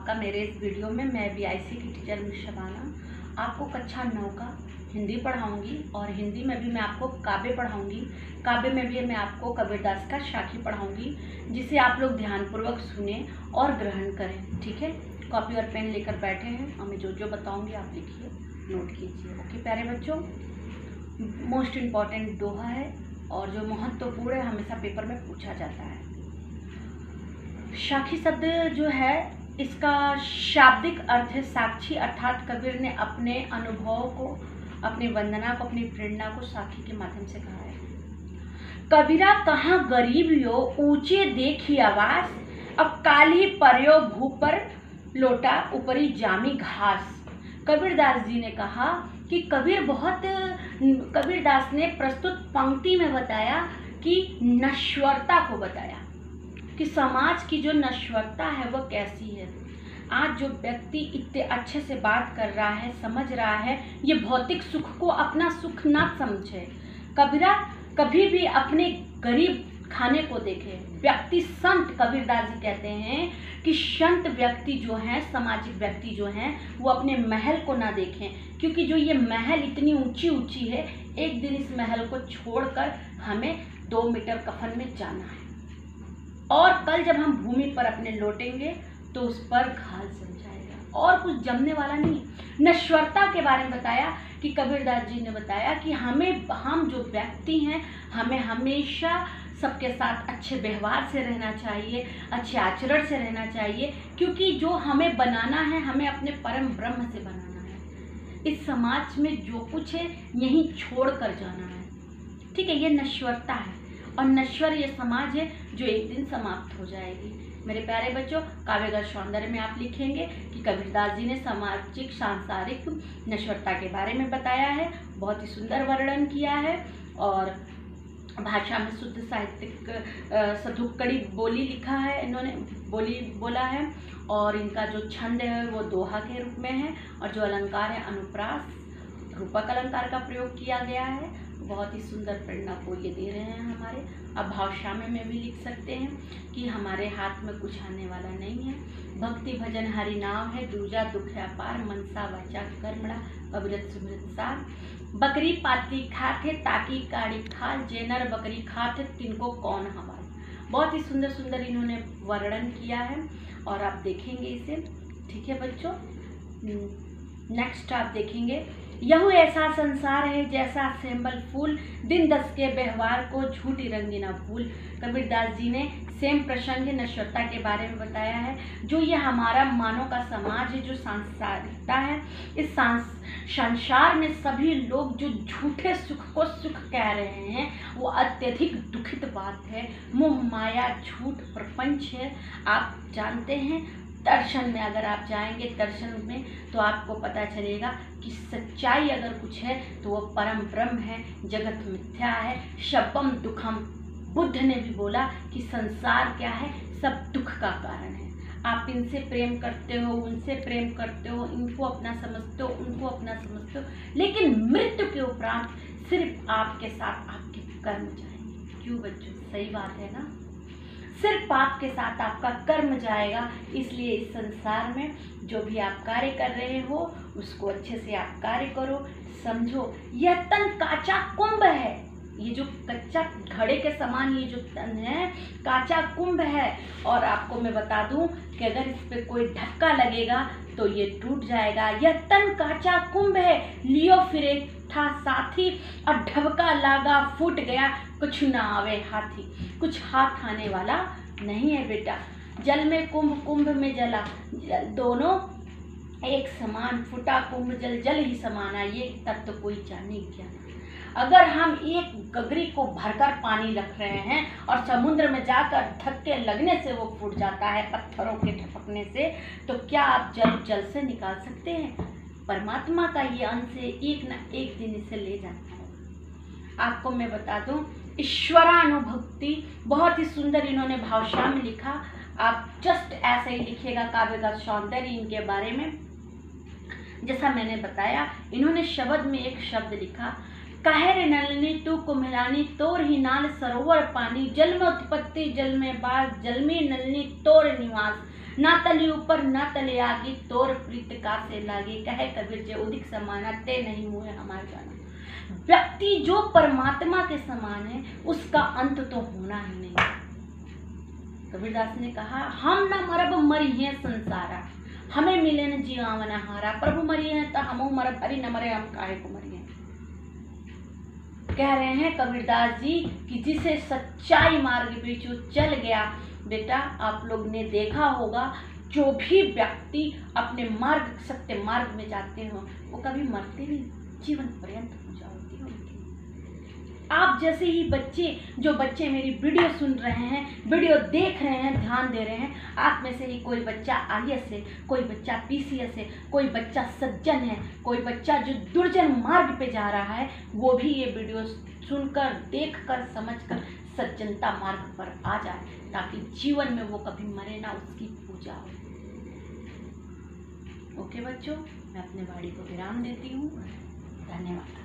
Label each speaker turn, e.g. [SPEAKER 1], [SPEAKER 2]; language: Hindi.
[SPEAKER 1] आपका मेरे इस वीडियो में। मैं BIC की टीचर मिस शबाना आपको कक्षा 9 का हिंदी पढ़ाऊंगी और हिंदी में भी मैं आपको काव्य पढ़ाऊंगी। काव्य में भी मैं आपको कबीरदास का शाखी पढ़ाऊंगी, जिसे आप लोग ध्यानपूर्वक सुने और ग्रहण करें। ठीक है, कॉपी और पेन लेकर बैठे हैं और मैं जो जो बताऊंगी आप लिखिए, नोट कीजिए। ओके प्यारे बच्चों, मोस्ट इम्पॉर्टेंट दोहा है और जो महत्वपूर्ण है, हमेशा पेपर में पूछा जाता है। शाखी शब्द जो है, इसका शाब्दिक अर्थ है साक्षी, अर्थात कबीर ने अपने अनुभव को, अपनी वंदना को, अपनी प्रेरणा को साखी के माध्यम से कहा है। कबीरा कहाँ गरीबियो ऊंचे देखी आवास, अब काली पर्यो भू पर लोटा ऊपरी जामी घास। कबीरदास जी ने कहा कि कबीरदास ने प्रस्तुत पंक्ति में बताया कि नश्वरता को बताया कि समाज की जो नश्वरता है वह कैसी है। आज जो व्यक्ति इतने अच्छे से बात कर रहा है, समझ रहा है, ये भौतिक सुख को अपना सुख ना समझे। कबीरा कभी भी अपने गरीब खाने को देखे। व्यक्ति संत, कबीरदास जी कहते हैं कि संत व्यक्ति जो हैं, सामाजिक व्यक्ति जो हैं, वो अपने महल को ना देखें, क्योंकि जो ये महल इतनी ऊंची ऊंची है, एक दिन इस महल को छोड़कर हमें 2 मीटर कफन में जाना है और कल जब हम भूमि पर अपने लौटेंगे तो उस पर घास जम जाएगा और कुछ जमने वाला नहीं। नश्वरता के बारे में बताया कि कबीरदास जी ने बताया कि हम जो व्यक्ति हैं, हमें हमेशा सबके साथ अच्छे व्यवहार से रहना चाहिए, अच्छे आचरण से रहना चाहिए, क्योंकि जो हमें बनाना है, हमें अपने परम ब्रह्म से बनाना है। इस समाज में जो कुछ है यहीं छोड़ कर जाना है। ठीक है, ये नश्वरता है और नश्वर ये समाज है जो एक दिन समाप्त हो जाएगी। मेरे प्यारे बच्चों, काव्यगत सौंदर्य में आप लिखेंगे कि कबीरदास जी ने सामाजिक सांसारिक नश्वरता के बारे में बताया है, बहुत ही सुंदर वर्णन किया है और भाषा में शुद्ध साहित्यिक सधुक्कड़ी बोली लिखा है, इन्होंने बोली बोला है और इनका जो छंद है वो दोहा के रूप में है और जो अलंकार है अनुप्रास, रूपक अलंकार का प्रयोग किया गया है। बहुत ही सुंदर प्रेरणा को ये दे रहे हैं हमारे। अब भावशामे में भी लिख सकते हैं कि हमारे हाथ में कुछ आने वाला नहीं है, भक्ति भजन हरि नाम है, दूजा दुख है अपार, मनसा वाचा कर्मणा अविरत सुमृत सार। बकरी पाती खाते ताकि काड़ी खाल, जेनर बकरी खाते तिनको कौन हवाल। बहुत ही सुंदर सुंदर इन्होंने वर्णन किया है और आप देखेंगे इसे। ठीक है बच्चों, नेक्स्ट आप देखेंगे, यहू ऐसा संसार है जैसा सेम्बल फूल, दिन 10 के व्यवहार को झूठी रंगी न भूल। कबीरदास जी ने सेम प्रसंग नश्वरता के बारे में बताया है। जो ये हमारा मानव का समाज है, जो सांसारिकता है, इस संसार में सभी लोग जो झूठे सुख को सुख कह रहे हैं, वो अत्यधिक दुखित बात है। मोह माया झूठ प्रपंच है। आप जानते हैं, दर्शन में अगर आप जाएंगे, दर्शन में, तो आपको पता चलेगा कि सच्चाई अगर कुछ है तो वो परम ब्रह्म है, जगत मिथ्या है, शब्दम दुखम। बुद्ध ने भी बोला कि संसार क्या है, सब दुख का कारण है। आप इनसे प्रेम करते हो, उनसे प्रेम करते हो, इनको अपना समझते हो, उनको अपना समझते हो, लेकिन मृत्यु के उपरांत सिर्फ आपके साथ आपके कर्म जाएंगे। क्यों बच्चों, सही बात है ना? सिर्फ पाप के साथ आपका कर्म जाएगा। इसलिए इस संसार में जो भी आप कार्य कर रहे हो उसको अच्छे से आप कार्य करो। समझो, यह तन काचा कुंभ है। ये जो कच्चा घड़े के समान ये जो तन है, काचा कुंभ है। और आपको मैं बता दूं कि अगर इस पे कोई धक्का लगेगा तो ये टूट जाएगा। यह तन काचा कुंभ है, लियो फिरे था साथी, और ढबका लागा फूट गया, कुछ ना आवे हाथी। कुछ हाथ आने वाला नहीं है बेटा। जल में कुंभ, कुंभ में जला, दोनों एक समान। फूटा कुंभ जल, जल ही समाना, ये तत्व तो कोई जाने क्या। अगर हम एक गगरी को भरकर पानी रख रहे हैं और समुद्र में जाकर धक्के लगने से वो फूट जाता है, पत्थरों के ठपकने से, तो क्या आप जल जल से निकाल सकते हैं? परमात्मा का ये अंश एक न एक दिन इसे ले जाता है। आपको मैं बता दूं, ईश्वरानुभक्ति बहुत ही सुंदर इन्होंने भावशा में लिखा। आप जस्ट ऐसे ही लिखिएगा काव्यगत सौंदर्य इनके बारे में। जैसा मैंने बताया, इन्होंने शब्द में एक शब्द लिखा, काहे रे नलिनी तू कुम्हलानी, तोर ही नाल सरोवर पानी, जल में उत्पत्ति जल में बास, जल में नलिनी तोर निवास। ना तले ऊपर ना तले आगे, तोर प्रीत का से लागे, कहे कबीर जे उदिक समाना, ते नहीं मुहे हमार जाना। व्यक्ति जो परमात्मा के समान है उसका अंत तो होना ही नहीं। कबीरदास ने कहा, हम न मरब मरिहे संसारा, हमें मिले न जीवन हारा। प्रभु मरिए हैं तो हम मरब, हरि न मरे हम काहे को मरिए। कह रहे हैं कबीरदास जी कि जिसे सच्चाई मार्ग पे जो चल गया, बेटा आप लोग ने देखा होगा, जो भी व्यक्ति अपने मार्ग, सत्य मार्ग में जाते हो वो कभी मरते नहीं, जीवन पर्यंत पूजा होती है उनकी। आप जैसे ही बच्चे, जो बच्चे मेरी वीडियो सुन रहे हैं, वीडियो देख रहे हैं, ध्यान दे रहे हैं, आप में से ही कोई बच्चा IAS है, कोई बच्चा PCS है, कोई बच्चा सज्जन है, कोई बच्चा जो दुर्जन मार्ग पे जा रहा है, वो भी ये वीडियो सुनकर, देखकर, समझकर सज्जनता मार्ग पर आ जाए, ताकि जीवन में वो कभी मरे ना, उसकी पूजा हो। ओके बच्चों, मैं अपने वाणी को विराम देती हूँ। धन्यवाद।